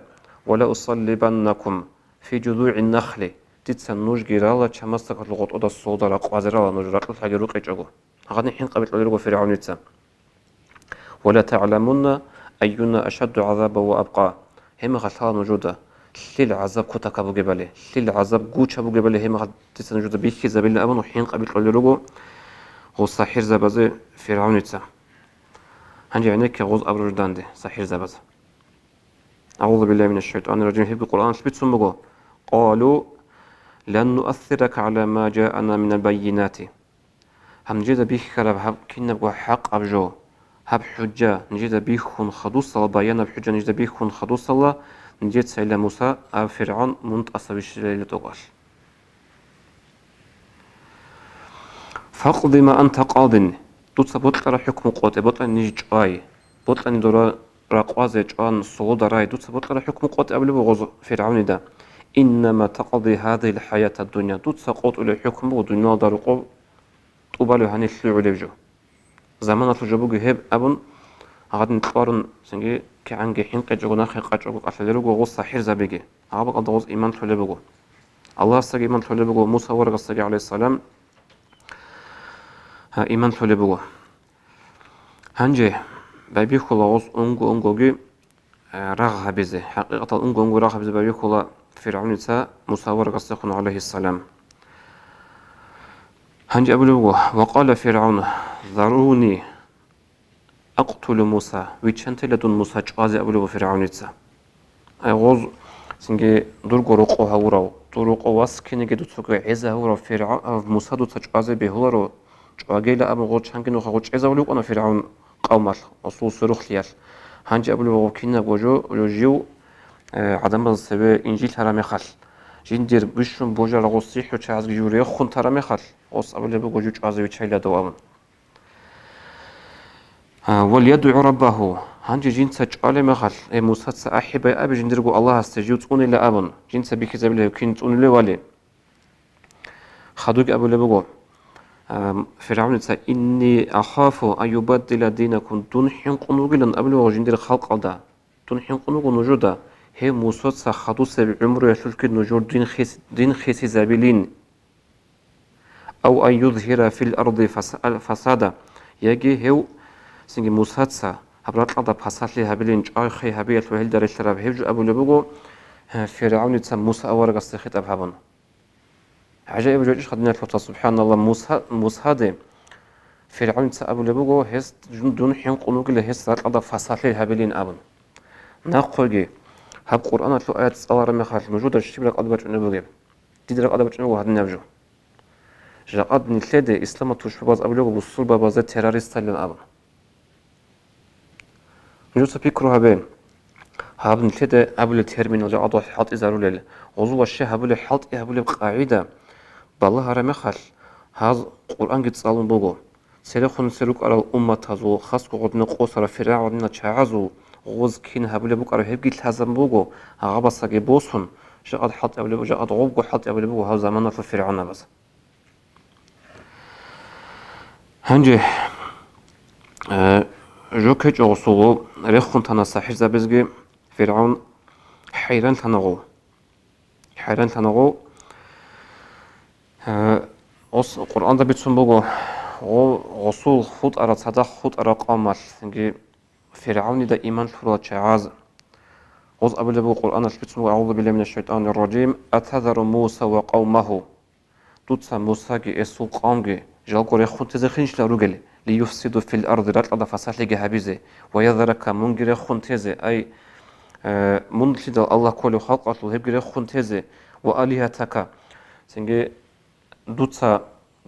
ولا أصلبنكم في جذوع النخل تتسا نوج جرالا شمستك الغط أدا الصودا لقوازرالا نوج رقل تجروق يجوا هغني حين قبل لورو فرعون تتسا ولا تعلمون أينا أشد عذابا وأبقى هم غثال موجودة ليل عذاب كتك أبو جبله ليل عذاب جوش أبو جبله هم غد تتسا موجودة بيكي زبيل أبن وحين قبل لورو هو صحيح زبازي فرعون تتسا هنجي عينيك غوز أبرج داندي صحيح زبازي أعوذ بالله من الشيطان الرجيم في القرآن سبيتسم بقول قالوا لن نؤثرك على ما جاءنا من البينات هم جيدا بيخ كرب هب كنا بقى حق أبجو هب حجة نجيدا بيخون خدوص الله بيانا بحجة نجيدا بيخون خدوص الله نجيد سيلا موسى أو فرعون منتقص بالشليل تقال فاقض ما أنت قاض دوتسا بطل حكم قوتي بطل نجي جاي بطل ندورا راقوازي جان صعود راي دوتسا بطل حكم قوتي قبل بغوز فرعون دا إنما تقضي هذه الحياة الدنيا دوتسا قوت إلى حكم ودنيا دارقو طوبالو هاني السلوع لبجو زمان تجبو هيب أبن غاد نتقارن سنجي كعنجي حين قجو ناخي قجو قتلرو غوز صحيح زبيجي عابق قد غوز إيمان تلبغو الله استجي إيمان تلبغو موسى ورغ استجي عليه السلام إيمان تلبغو هنجي بابي خلا غوز أنجوجي رغها بزه حقيقة أنجو رغها بزه بابي خلا فرعون تا موسى ورغ استخن عليه السلام هنجي أبلغو وقال فرعون ذروني أقتل موسى ويتشنتلدون موسى جازي أبلغو فرعون تا أي غوز سنجي درغو رقو هاوراو درغو واسكيني جدو تسوكو عزا هاوراو فرعون موسى دو تجازي بهولارو جاجيلا أبو غوز شانكينو خاوش عزا ولوك أنا فرعون قومال أصول سروخ ليال هنجي أبلغو كينا بوجو جيو عدم السبب إنجيل ترى خال جندير بشرم بوجا لغو صيح وشعز جوري خون ترى خال قص أبلغ بوجو جازي وشيلا دوام وليدعو ربه هنجي جنس جعل مخال موسى أحب أبي جندرجو الله استجيب تقول إلى أبن جنس بكذا بله كين تقول له ولي خدوك أبو لبجو فرعون تسا إني أخاف أن يبدل دينكم تنحين قنوجلا أبلغ جندير خلق أدا تنحين قنوج نجودا هي موسى تسا خدو سبع عمره يشوف نجور دين خيس زابلين أو أن يظهر في الأرض فسادا يجي هو سنجي موسى تسا هبرات الأرض فساد لي هبلين جاي خي هبيت وهل دار الشراب هيجو أبو لبجو فرعون تسا موسى أورق استخيت أبهبن عجائب جوجش خدنا الفترة سبحان الله موسى هذا فرعون تسا أبو لبجو هست دون حين قنوج له هست الأرض فساد لي هبلين أبن ناقوجي هاب قرآن تلو آيات صالة مخال موجودة الشيء لك أدبج نبغى جيب تدرك أدبج نبغى هذا نبجو جا أد نتلده إسلام توش بباز أبلغ بوصول بباز تيراريست لين أبن موجود فكره هبين هاب نتلده أبل الترمين جا أضو حاط إزارو ليل وضو الشيء هبل حاط هبل قاعدة بالله رمخال هذا قرآن قد صالون بوجو سيرخون سيرك على الأمة تزو خاص قدنا قصر فرعون تشعزو غوز كين هبل بوك على هبقي تهزم بوجو هغبص جبوسهم جاء حط قبل جاء غوب حط قبل بوجو هذا زمان في فرعون بس هنجي جو كج أغصو رخون تنا صحيح زبزجي فرعون حيران تنغو أص القرآن ده بيتسون بوجو غصول خود أرى صدق خود أرى قامل إنجي فرعون ده إيمان فرات شعاز غص قبل بوجو القرآن بيتسون أعوذ بالله من الشيطان الرجيم أتذر موسى وقومه توتسا موسى جي إسو قام جي جالقو رخون تزخينش لروجل ليفسدوا في الأرض لا تقدر فساد لجي هبيزه ويذرك منجر رخون تزه أي من لدى الله كل خلق له هبجر رخون تزه وآلهتك سنجي دوتسا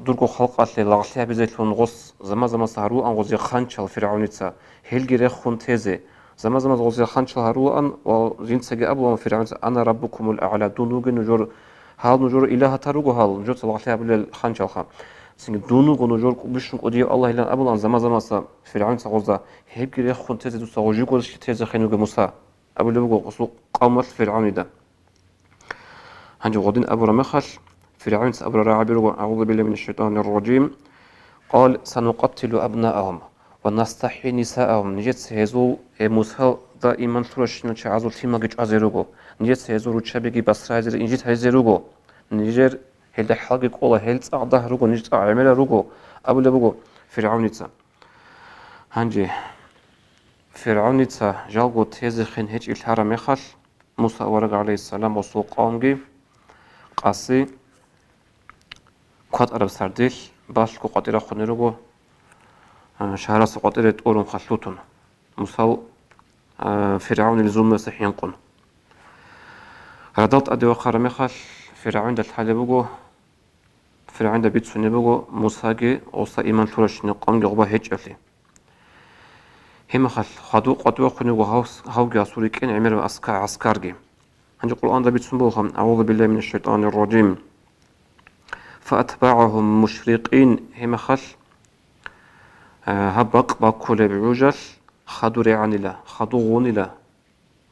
درگو خلق له لاغلي هبيزه لون غص زما سهرو أن غزي خانشل فرعونيتسا هلجر رخون تزه زما غزي خانشل هرو أن وزين سجى أبو فرعونيتسا أنا ربكم الأعلى دونوج نجور هال نجور إله تروجو هال نجور لاغلي هبل خانشل خام سنگ دونو گونجور بشون قدی الله ایلان ابلان زمان سا فرعون ساغوزا هیب گیری خون تز دو ساغوجی گوش تز خینوگ موسى ابلو بگو قصو قامت فرعون ده هنجو غدين ابو رمخل فرعون ابو رعبيرو اعوذ بالله من الشيطان الرجيم قال سنقتل ابناءهم ونستحيي نساءهم نجت سيزو موسى دائما فرش نچازو تيماگچ ازيروگو نجت سيزو روچبگي بسرايزر انجيت هيزيروگو نيجر هل حلقة قوة هل صعده روجو نجت عمله روجو أبو لبوجو فرعونيتسا هنجي فرعونيتسا جالجو تيزخين هيج الهرم يخل موسى ورق عليه السلام وسوق قامجي قاسي قد أرب سرديل باش كو قطيرة خوني روجو شهر سقطيرة أورم خلوتون موسى فرعون الزوم مسيحيين قن ردلت أدي وخرم يخل فرعون ده الحالة بوجو فرعون ده بيتسوني بوجو موسى أوصى إيمان فرش نقام جوبا هيج أفلي هم خدو قدوة خني وهاو جاسوري كن عمر عسكرجي عند القرآن ده بيتسون بوهم أعوذ بالله من الشيطان الرجيم فأتبعهم مشرقين هم هبق باكل بعجل خدو رعان الله خدو غون الله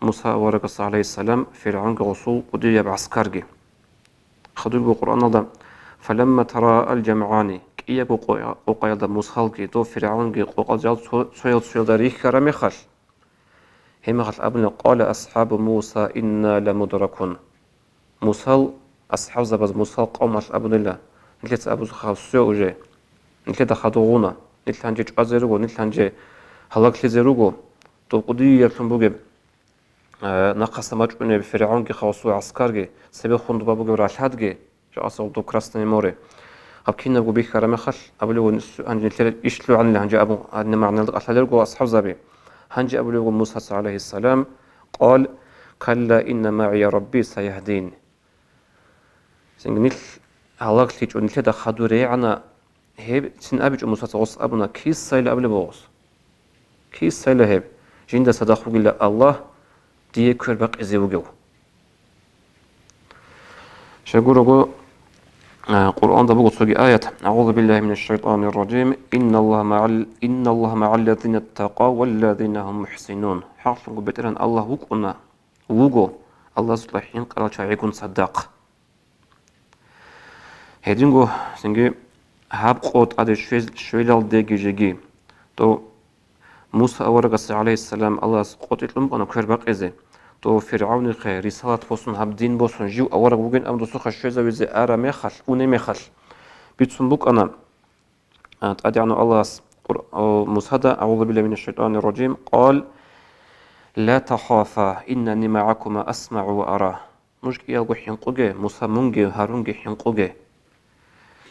موسى ورقص عليه السلام فرعون غصو قدية بعسكرجي خدو القرآن ده فلما ترى الجمعان كي قوقا يلدا موسى دو فرعون قوقا جال سويل داريخ كرامي هم أبن قال أصحاب موسى إنا لمدركون موسى أصحاب زبز موسى قوم أبن الله نتلت أبو خاصو وجه نتلت خدوغونا نتلت هنجي أزيروغو نتلت هنجي هلاك لزيروغو تو قدي يكتن بوغي نقص مجبوني بفرعون خاصو عسكرجي سبي خوند بابوغي راشهدجي أصل دو كراستني موري أبكينا بقول بيك كرامي خل أبلو هنجي تلت إشلو عن اللي هنجي أبو أن معنى الأخلاق أصحاب زبي هنجي أبلو موسى عليه السلام قال كلا إن معي ربي سيهدين سنجنيل هلاك تيجو نتلت دا خدوري عنا هيب سن أبيج موسى غص أبونا كيس سايل أبلو بغص كيس سايل هيب جين صدقوا الله دي كربق إزيوجو شغورو قرآن ده بقول سوي آية أعوذ بالله من الشيطان الرجيم إن الله مع الذين اتقوا والذين هم محسنون حرف بترن الله وقنا وقو الله صلحين قال شايكون صدق هدينغو سنجي هاب قوت أدي شويلال ديجي تو موسى ورقة عليه السلام الله قوت يتلم أنا كربق إزي تو فرعون خير رسالة بوسون هبدين بوسون جيو أورق بوجين أم دوسخ الشيزة وزي آرا مخل وني مخل بيتسون بوك أنا تأدي عنه الله مسهدة أعوذ بالله من الشيطان الرجيم قال لا تخافا إنني معكما أسمع وأرى مشك يلقو حنقوجي موسى مونجي هارونجي حنقوجي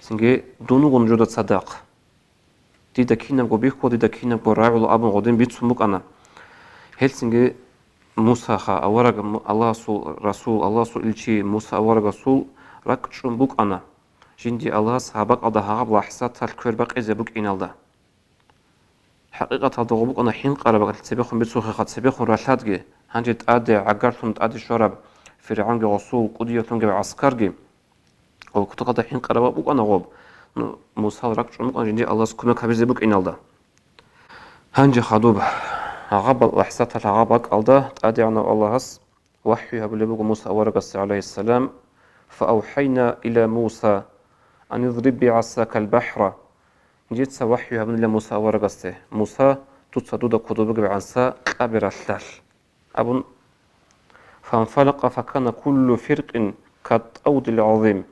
سنجي دونو غنجودة صداق دي دكينا بو بيخو دي دكينا بو راعو أبو غدين بيتسون بوك أنا هل سنجي Musa ha awaraga Allah sul Rasul Allah sul ilchi Musa awaraga sul rak chumbuk ana jindi Allah sahabak ada hagab lahsa tal körbak ezebuk inalda حقيقة هذا غبوك أنا حين قرب تبيخون بتسوخ خد تبيخون رشادجي هنجت أدي عقارتهم أدي شرب فرعون جوسو قديتهم جب عسكرجي أو كنت قد حين قرب بوك أنا غب موسى ركش أمك أنا جندي الله سكمل كبير زبوك إنالدا هنجي خدوب عقب الأحسات عقبك ألدا أدي عنا الله هس وحي هبلبوك موسى ورقص عليه السلام فأوحينا إلى موسى أن يضرب بعصاك البحر جيت سوحي هبن لموسى ورقصته موسى تصدود كتبك بعنسا قبر الثال أبن فانفلق فكان كل فرق كالطود العظيم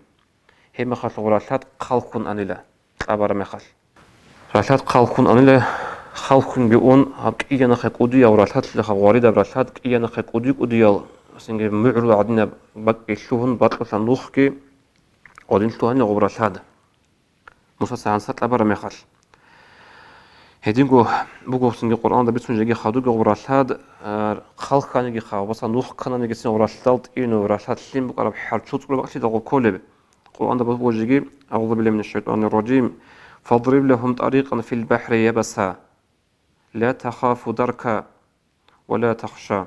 هي مخال ورشاد خلق أنيلا قبر مخال رشاد خلق أنيلا خلق جون هك إيانا خيقودي أو رشاد لخ وارد رشاد إيانا خيقودي قودي سنجي معرض عدنا بق يشوفن بطل صندوقك ودين شلون يغبر رشاد موسى سانسات قبر مخال هدينغو بوغو سنجي قرآن دا بيتسون جاگي خادوغ ورشاد خلق كانيجي خا وصندوق كانيجي سن ورشاد إنه رشاد سليم بقرب حرشوت كل وقت دغو كولب القرآن ده بوغو جاگي أعوذ بالله من الشيطان الرجيم فاضرب لهم طريقا في البحر يبسا لا تخاف دركا ولا تخشى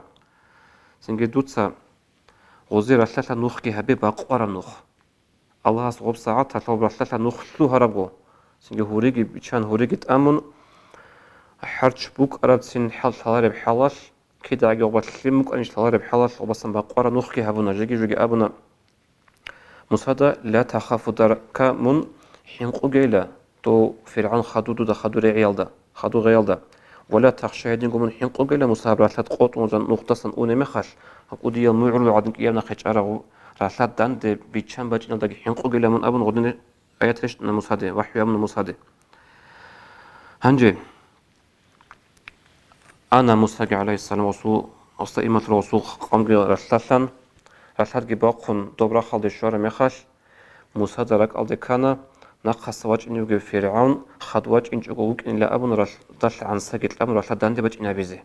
سنجي دوتسا غزير ثلاثة نوخ كي هبي باقوار نوخ الله سبحانه ساعات تلو ثلاثة نوخ شلو هربو سنجي هوريجي بيشان هوريجي تأمن حرش بوك أراد سن حال ثلارب حلاش كده عجوا بتلمك أنش ثلارب حلاش وبصن باقوار نوخ كي هبونا جاگي أبونا مصادة لا تخاف دركا من حين قجيلا تو فرعون خدودو دا خدو ريالدا خدو غيالدا ولا تخشى هدينكم من حين قجيلا مصابرة لا تقوت وزن نقطة أوني مخش هقودي المعرض عدنك إيامنا خيش أرغو راسات دان دي بيتشان باجنا دا حين قجيلا من أبن غدني آيات ليش مصادة وحي من مصادة هنجي أنا موسى عليه السلام وصول أصلا الرسول قام رسالة رسالة باقون دبر خالد الشهر مخش موسى درك ألدكانا نقص وجه إنه فرعون خد وجه إنه يقولك إن لا أبن رسل عن سجل الأمر رسل داندي بج إنه بيزي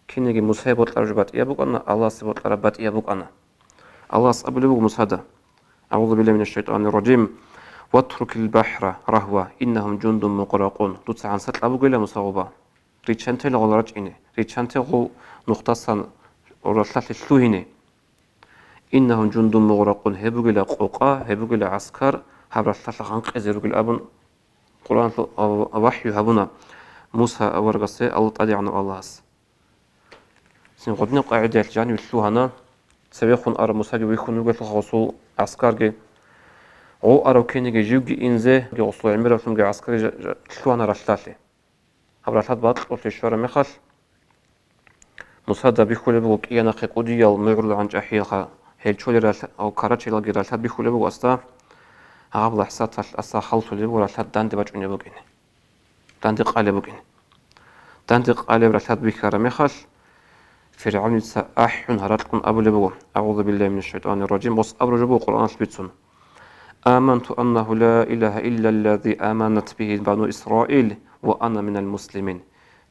كينجي موسى بطل رجبات يبوك أنا الله سبطل ربات يبوك أنا الله سأبل يبوك موسى أعوذ بالله من الشيطان الرجيم واترك البحر رهوة إنهم جند مغرقون دوتس عن سطل أبوك إلى مصابة ريتشانتي لغل رجعني ريتشانتي غو نقطة ورسالة شلوهيني إنهم جند مغرقون هبوك إلى قوقا هبوك إلى عسكر هبر رسالة غنق إزيروك الأبن قرآن وحي هبونا موسى ورقصي الله تعالى عن الله سنقدنا قاعدة الجاني وشلوهنا سبيخون أرى موسى ويخون نقول الخصو عسكر غو أرى كيني جيوجي إنزي غصو عميرا شلوم عسكر شلوهنا رسالة هبر رسالة باطل في الشوارع مخش موسى دا بيخولي بغو كيانا قيقودي المغرل عن جاحيخا هيل شولي رسالة أو كاراتشي لغي رسالة بيخولي بغو أستا هغاب لحسات أسا خلطو لي بغو رسالة داندي باجوني بغيني داندي قالي بغيني داندي قالي برسالة بيكارا مخش فرعون أحيون هراتكم أبو لبغو أعوذ بالله من الشيطان الرجيم وص أبو جبو قرآن سبيتسون آمنت أنه لا إله إلا الذي آمنت به بنو إسرائيل وأنا من المسلمين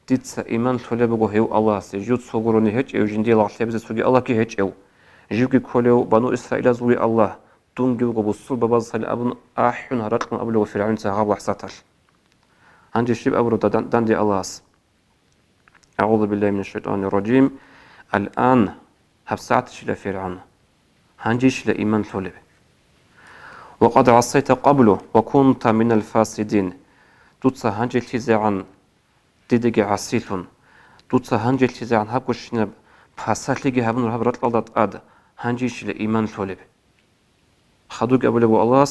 ديتسا إيمان تولبغو هيو الله سجود صغروني هج أو جندي الله سيبزي سوغي الله كي هج أو جيوكي كوليو بنو إسرائيل زوي الله دونجي وغبصول بباز صلي أبن أحيون هراتكم أبو لبغو فرعون سهاب وحساتش عندي شيب أبو داندي الله أعوذ بالله من الشيطان الرجيم الآن هبسعتش لفرعون هنجيش لإيمان ثولب وقد عصيت قبله وكنت من الفاسدين توتسا هنجي التزاعن ديدجي عصيتون توتسا هنجي التزاعن هبكوشنا بحساتلجي هبن هبرت لالدات آد هنجيش لإيمان ثولب خدوك أبو لبو الله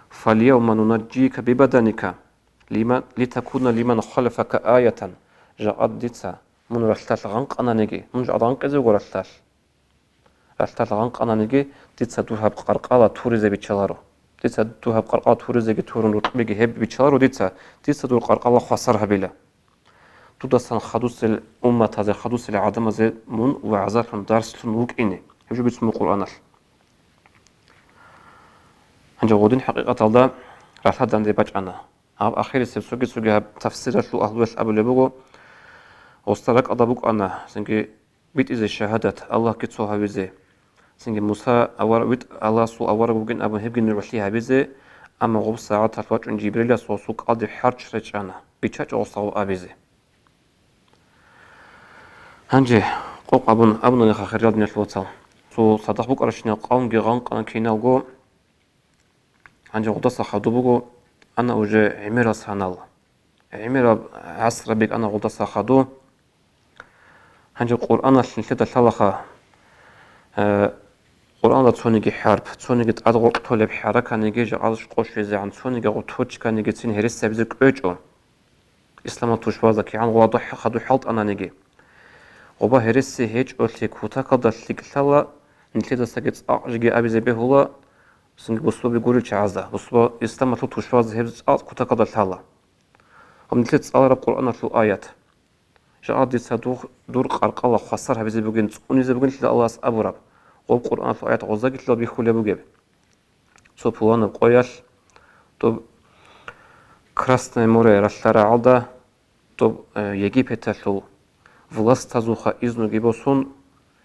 فاليوم ننجيك ببدنك لتكون لمن خلفك آية جاءت ديتسا من رسالة غنق أنا نجي من جاء غنق إزوج رسالة غنق أنا نجي ديتسا دوها بقرقالة توريزة بيتشلارو ديتسا دوها بقرقالة توريزة تورن رتبيجي هب بيتشلارو ديتسا دور قرقالة خسرها بلا تودسان خدوس الأمة هذا خدوس العدم هذا من وعزات درس نوك إني يجب اسمه القرآن هنجا غودين حقيقة الله رسالة دندي باج أنا هاب أخير سوغي هاب تفسير شو أهلوش أبو لبوغو وسترك أضبوك أنا سنجي بيت إذا شهادت الله كتسوها بزي سنجي موسى أور بيت الله سو أور بوجن أبو هبجن نروحليها بزي أما غوب ساعات هتوات عن جبريل سوسوك قاضي حرش رجعنا بيتشاج أوصاو أبزي هنجي قوق أبن نخا خريال من الوصال سو صدق بوك أرشنا قاون جيغان قان كينا وجو هنجي غدصة خدو بوجو أنا وجه عميرة سانال عميرة عصر بيك أنا غدصة خدو هنجي القرآن الشنشدة شلخة قرآن تونيجي حرب تونيجي تأدغو طولب حركة نيجي جعلش قوش في زعان تونيجي غطوش كان نيجي تين هرس بزك أجو إسلام توشوازا كي عن واضح خدو حلط أنا نيجي وبا هرس هيج أولي كوتا قدر لكتلا نتليدا ساقيت أعجي أبي زي بهولا سنجي بصوا بيقولوا تعزا بصوا إسلام توشوازا هبز كوتا قدر تلا هم نتليد سأل رب قرآن في آيات جاء دي دور قرق الله خسرها بزي بوجين تقوني زي بوجين تلا الله أبو رب قوب قرآن في آيات غزاقي تلا بيخولي بوجيب سو بوان بقوياش تو красное море расшаралда то Египету власть тазуха изнуги босун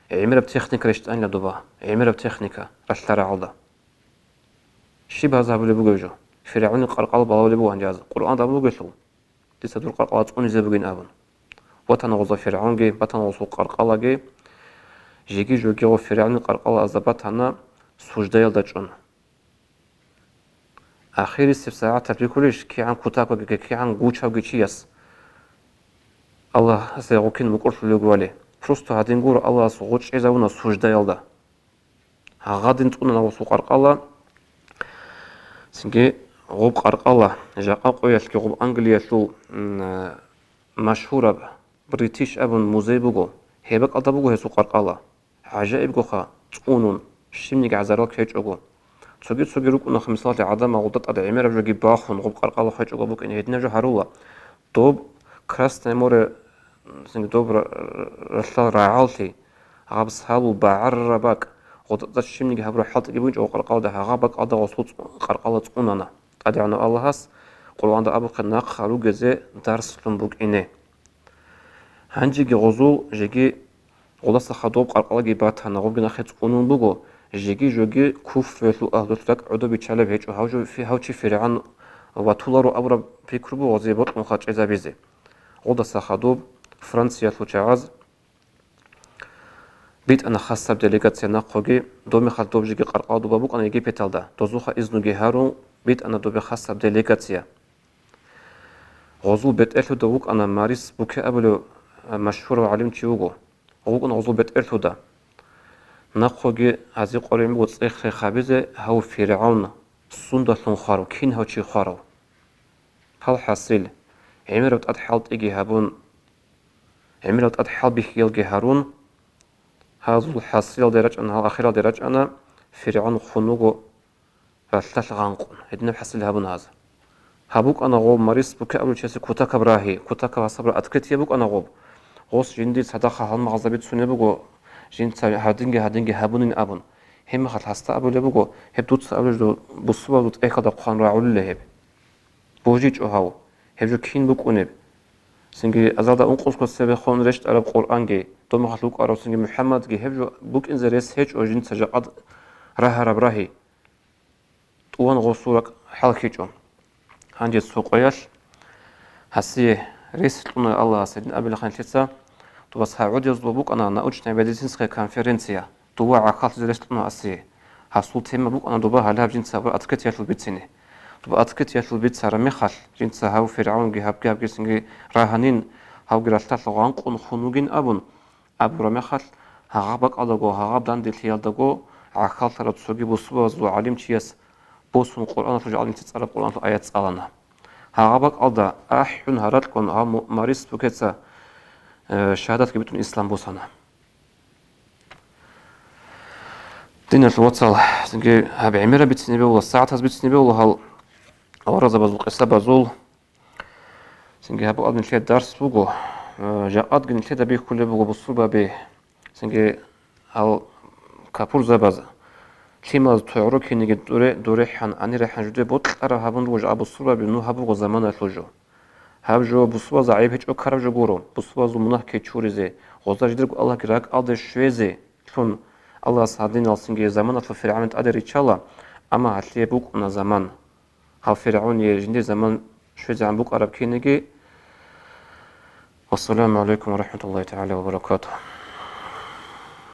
эмираб техника решт анля дуба эмираб техника расшаралда шиба забуле бугожо фирауни қарқал балавле буган жаз Qur'an да бугешу тисадур қарқалат уни зебугин абун ватан ғоза фираунги батан ғозу қарқалаги жеги жоги ғо фирауни қарқала азабатана суждайлда чун آخر ساعات تبريكوليش كي عن كتاكو كي عن غوتشا غيتشياس الله سيغوكين مقرش لغوالي просто هادين غور الله سوغوتش ازاونا سوجدا يلدا غادين تقولنا وسو قرقالا سنجي غوب قرقالا جاقا قوياش كي غوب انجليا شو مشهورة بريتيش ابن موزي بوغو هيبك ادا بوغو هسو قرقالا عجائب غوخا تقونون شمنيك عزارال كيج اوغو تسوغي روك نخ مثال عدم غدت اد عمر جوجي باخون غوب قرقالا خيج اوغو بوك ان هيدنا جو هارولا دوب красное море سنگ دوبر رسال راعالتي غاب صحابو بعربك غدت شمنيك هبرو حلط جيبونج او قرقالا ده غابك ادا غصوت قرقالا تقونانا ادعنا الله هس قرآن ده ابو قناق خارو جزي درس لنبوك اني هنجي غزو جيجي غلاص خدوب قرقالا جيباتنا غوب جنا خيط قونون بوغو جيجي جوجي كوف فلو أهلتك عدو بيتشالب هيج وهاوجو في هاوشي فرعان وطولارو أبرا بيكربو وزيبوت مخاج إذا بيزي غدا ساخدوب فرنسيا تلوشعاز بيت أنا خاصة بديليغاتسيا ناقوغي دومي خدوب جيجي قرقادو بابوك أنا يجي بيتالدا دوزوخا إذنو جيهارو بيت أنا دوبي خاصة بديليغاتسيا غزو بيت إلتو دووك أنا ماريس بوكي أبلو مشهور وعلم تيوغو غوك أنا غزو بيت إلتو دا ناقوغي هذه قريم وتصيخ خابزة هاو فرعون سوندا ثون خارو كين هاو تشي خارو هل حاصل عمرت أدحالت إجي هابون عمرت أدحال بخيل جهارون هذا الحاصل درج أنا الأخير درج أنا فرعون خنوغو رسالة غانقون هدنا حاصل هابون هذا هابوك أنا غوب مريس بك أول شيء كتاك براهي كتاك وصبر أتكت يبوك أنا غوب غوص جندي صداقة هالمغزبيت سنبوغو جنتا هادينجي هابونين أبون هم خد حستا أبو لبوغو هب دوت أبو جو بصوا دوت إيه كده قان راعول لهب بوجيج أهاو هب جو كين بوك أنب سنجي أزادا أنقص كسبة خون رشت عرب قرآن جي دوم خلوق أرو سنجي محمد جي هب جو بوك إنزريس هيج أو جنتا جاقد راه ربراهي طوان غصورك حالكي جون هانجي السوق وياش هسيه ريسلنا الله سيدنا أبي لخان شتسا تو بس هعود يزلبوك أنا ناوجنا بديسنسكي كونفرنسيا تو عقال زرستنا أسيه حصول تيم بوك أنا دوبها لها بجنسا أتكت يا البيتسيني تو أتكت يا البيت سارة مخال جنسا هاو فرعون جهاب جسنجي راهنين هاو جرالتات لغان قون خنوجين أبون أبو رمخال هغابك أدغو هغاب دان دلتيال دغو عقال ترى تسوقي بوسوا زو علم تياس بوسون قرآن ترجع علم تتصرف قرآن آيات سألنا هغابك أدا أحيون هراتكون ها ماريس بوكيتسا شهادات كي بتون إسلام بوسانا دين الوصل سنجي هاب عمرة بتسنبه ولا ساعة هز بتسنبه ولا هال أورز بزول قصة بزول سنجي هاب أدن شيء درس بوجو جاءت جن شيء دبي كله بوجو بصوبة به سنجي هال كابور زبازة كيما تعرف كي نجد دوري حن أني رح نجد بوت أرى هابون وجه أبو الصورة بنو هابو زمان الفجو هاوجو بسواز عيب هيج أكرب جبورو بسواز منه كيتشوريزي غوزا جدرك الله كراك أدر شويزي شون الله صادين السنجي زمان أطفى فرعون أدر إتشالا أما هتلي بوك أنا زمان هاو فرعون يجندي زمان شويزي عن بوك أرب كينيجي والسلام عليكم ورحمة الله تعالى وبركاته